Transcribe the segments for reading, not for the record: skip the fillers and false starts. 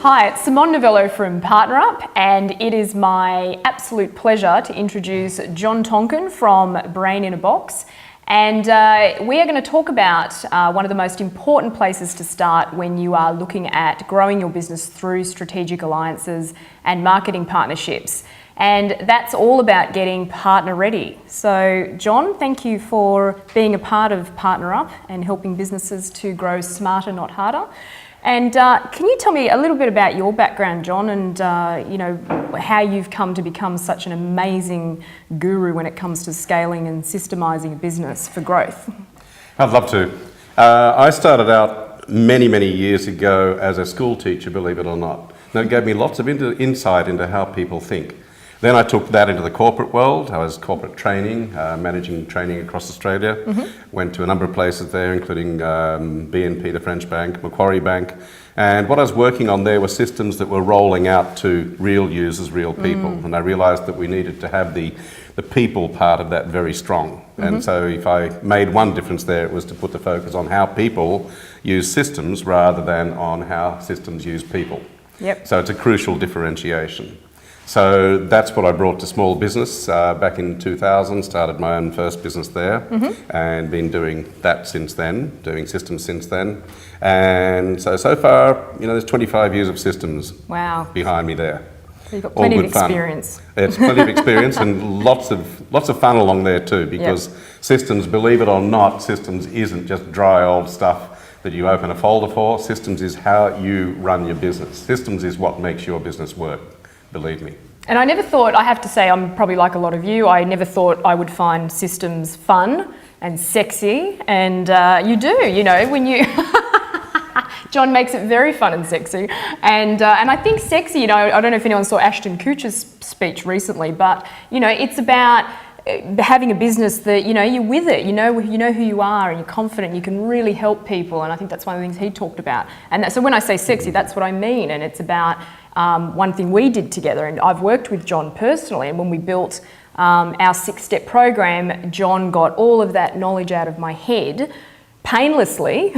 Hi, it's Simone Novello from Partner2GROW, and it is my absolute pleasure to introduce John Tonkin from Brain in a Box. And we are going to talk about one of the most important places to start when you are looking at growing your business through strategic alliances and marketing partnerships. And that's all about getting partner ready. So John, thank you for being a part of Partner2GROW and helping businesses to grow smarter, not harder. And can you tell me a little bit about your background, John, and how you've come to become such an amazing guru when it comes to scaling and systemising a business for growth? I'd love to. I started out many years ago as a school teacher, believe it or not. And it gave me lots of insight into how people think. Then I took that into the corporate world. I was corporate training, managing training across Australia. Went to a number of places there, including BNP, the French bank, Macquarie Bank. And what I was working on there were systems that were rolling out to real users, real people. And I realised that we needed to have the people part of that very strong. And so if I made one difference there, it was to put the focus on how people use systems rather than on how systems use people. Yep. So it's a crucial differentiation. So that's what I brought to small business back in 2000, started my own first business there and been doing that since then, doing systems since then. And so far, there's 25 years of systems behind me there. So you've got plenty of experience. It's plenty of experience and lots of fun along there too, because systems, believe it or not, systems isn't just dry old stuff that you open a folder for. Systems is how you run your business. Systems is what makes your business work. Believe me. And I never thought, I have to say, I'm probably like a lot of you, I never thought I would find systems fun and sexy, and you do, when you... John makes it very fun and sexy, and I think sexy, I don't know if anyone saw Ashton Kutcher's speech recently, but, it's about having a business that, you're with it, you know who you are and you're confident, you can really help people, and I think that's one of the things he talked about. And so when I say sexy, that's what I mean, and it's about one thing we did together, and I've worked with John personally, and when we built our 6-step program, John got all of that knowledge out of my head painlessly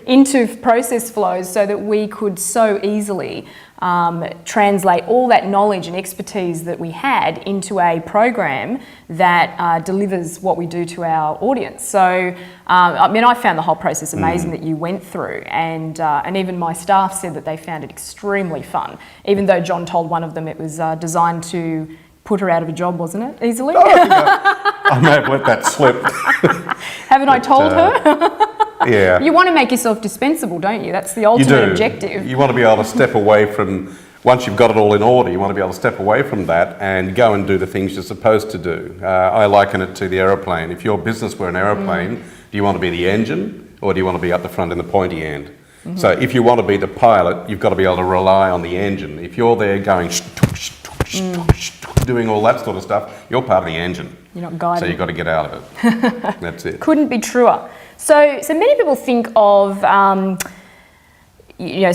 into process flows so that we could so easily translate all that knowledge and expertise that we had into a program that delivers what we do to our audience. So, I found the whole process amazing that you went through, and even my staff said that they found it extremely fun, even though John told one of them it was designed to put her out of a job, wasn't it, easily? Oh, I may have let that slip. Haven't I told her? Yeah. You want to make yourself dispensable, don't you? That's the ultimate objective. You want to be able to step away from, once you've got it all in order, you want to be able to step away from that and go and do the things you're supposed to do. I liken it to the aeroplane. If your business were an aeroplane, do you want to be the engine or do you want to be up the front in the pointy end? So if you want to be the pilot, you've got to be able to rely on the engine. If you're there going doing all that sort of stuff, you're part of the engine. You're not guided. So you've got to get out of it. That's it. Couldn't be truer. So many people think of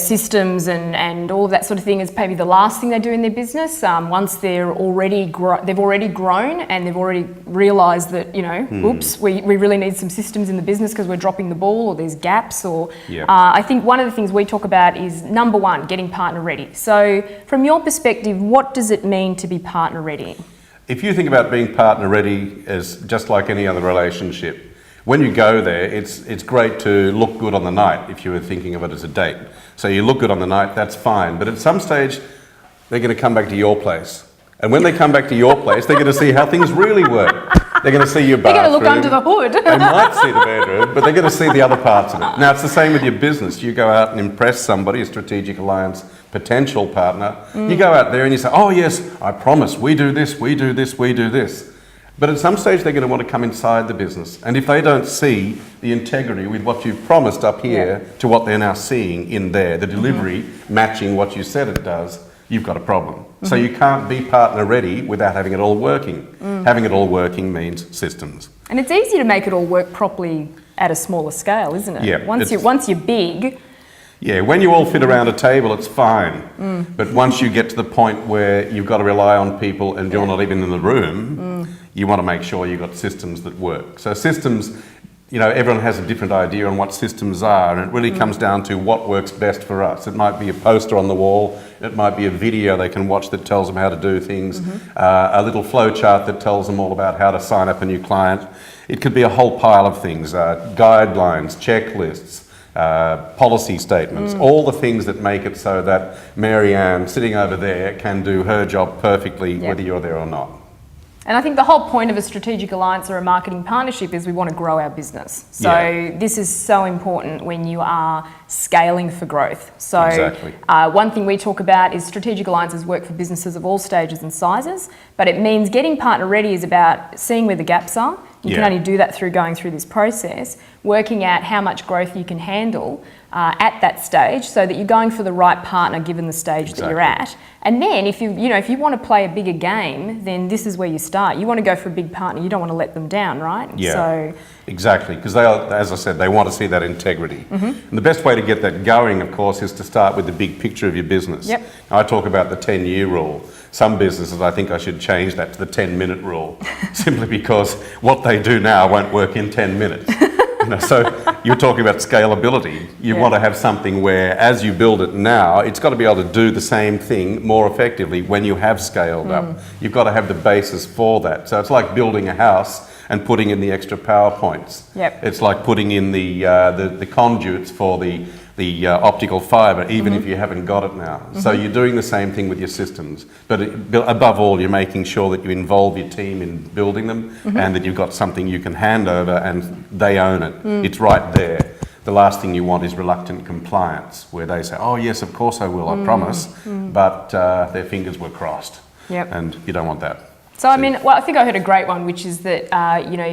systems and all of that sort of thing as maybe the last thing they do in their business. Once they've already grown and they've already realised that oops, we really need some systems in the business because we're dropping the ball or there's gaps. Or I think one of the things we talk about is number one, getting partner ready. So from your perspective, what does it mean to be partner ready? If you think about being partner ready as just like any other relationship, when you go there, it's great to look good on the night if you were thinking of it as a date. So you look good on the night, that's fine. But at some stage, they're going to come back to your place. And when they come back to your place, they're going to see how things really work. They're going to see your bathroom. They're going to look under the hood. They might see the bedroom, but they're going to see the other parts of it. Now, it's the same with your business. You go out and impress somebody, a strategic alliance potential partner. You go out there and you say, oh yes, I promise, we do this, we do this, we do this. But at some stage they're going to want to come inside the business, and if they don't see the integrity with what you've promised up here to what they're now seeing in there, the delivery matching what you said it does, you've got a problem. So you can't be partner ready without having it all working. Having it all working means systems. And it's easy to make it all work properly at a smaller scale, isn't it? Yeah. Once you're big. Yeah, when you all fit around a table, it's fine. But once you get to the point where you've got to rely on people and you're not even in the room, you want to make sure you've got systems that work. So systems everyone has a different idea on what systems are, and it really comes down to what works best for us. It might be a poster on the wall, it might be a video they can watch that tells them how to do things, a little flow chart that tells them all about how to sign up a new client. It could be a whole pile of things, guidelines, checklists, policy statements, all the things that make it so that Mary Ann sitting over there can do her job perfectly, whether you're there or not. And I think the whole point of a strategic alliance or a marketing partnership is we want to grow our business. So this is so important when you are scaling for growth. So Exactly. One thing we talk about is strategic alliances work for businesses of all stages and sizes, but it means getting partner ready is about seeing where the gaps are. You can only do that through going through this process, working out how much growth you can handle at that stage, so that you're going for the right partner given the stage that you're at. And then if you want to play a bigger game, then this is where you start. You want to go for a big partner. You don't want to let them down, right? Yeah, so, exactly. Because they are, as I said, they want to see that integrity. And the best way to get that going, of course, is to start with the big picture of your business. Now, I talk about the 10-year rule. Some businesses, I think I should change that to the 10-minute rule, simply because what they do now won't work in 10 minutes. So you're talking about scalability. You want to have something where, as you build it now, it's got to be able to do the same thing more effectively when you have scaled up. You've got to have the basis for that. So it's like building a house and putting in the extra power points. It's like putting in the conduits for the optical fibre, even if you haven't got it now. So you're doing the same thing with your systems, but above all, you're making sure that you involve your team in building them, and that you've got something you can hand over and they own it. It's right there. The last thing you want is reluctant compliance, where they say, oh yes, of course I will, I promise, but their fingers were crossed. And you don't want that. So I mean, well, I think I heard a great one, which is that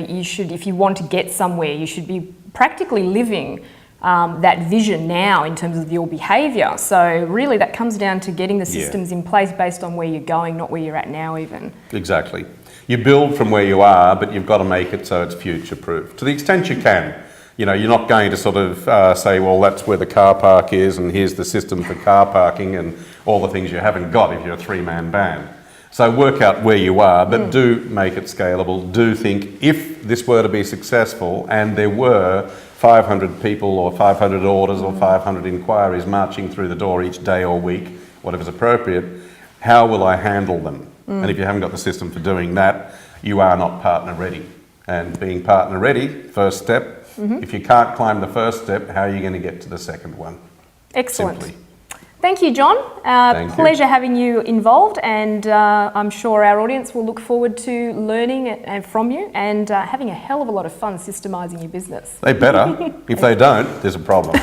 you should, if you want to get somewhere, you should be practically living that vision now in terms of your behaviour. So really that comes down to getting the systems in place based on where you're going, not where you're at now even. Exactly. You build from where you are, but you've got to make it so it's future-proof. To the extent you can. You're not going to sort of say, well, that's where the car park is and here's the system for car parking and all the things you haven't got if you're a three-man band. So work out where you are, but do make it scalable. Do think, if this were to be successful and there were 500 people or 500 orders or 500 inquiries marching through the door each day or week, whatever's appropriate, how will I handle them? And if you haven't got the system for doing that, you are not partner ready. And being partner ready, first step, if you can't climb the first step, how are you going to get to the second one? Excellent. Simply. Thank you, John. Pleasure having you involved, and I'm sure our audience will look forward to learning from you and having a hell of a lot of fun systemising your business. They better. If they don't, there's a problem.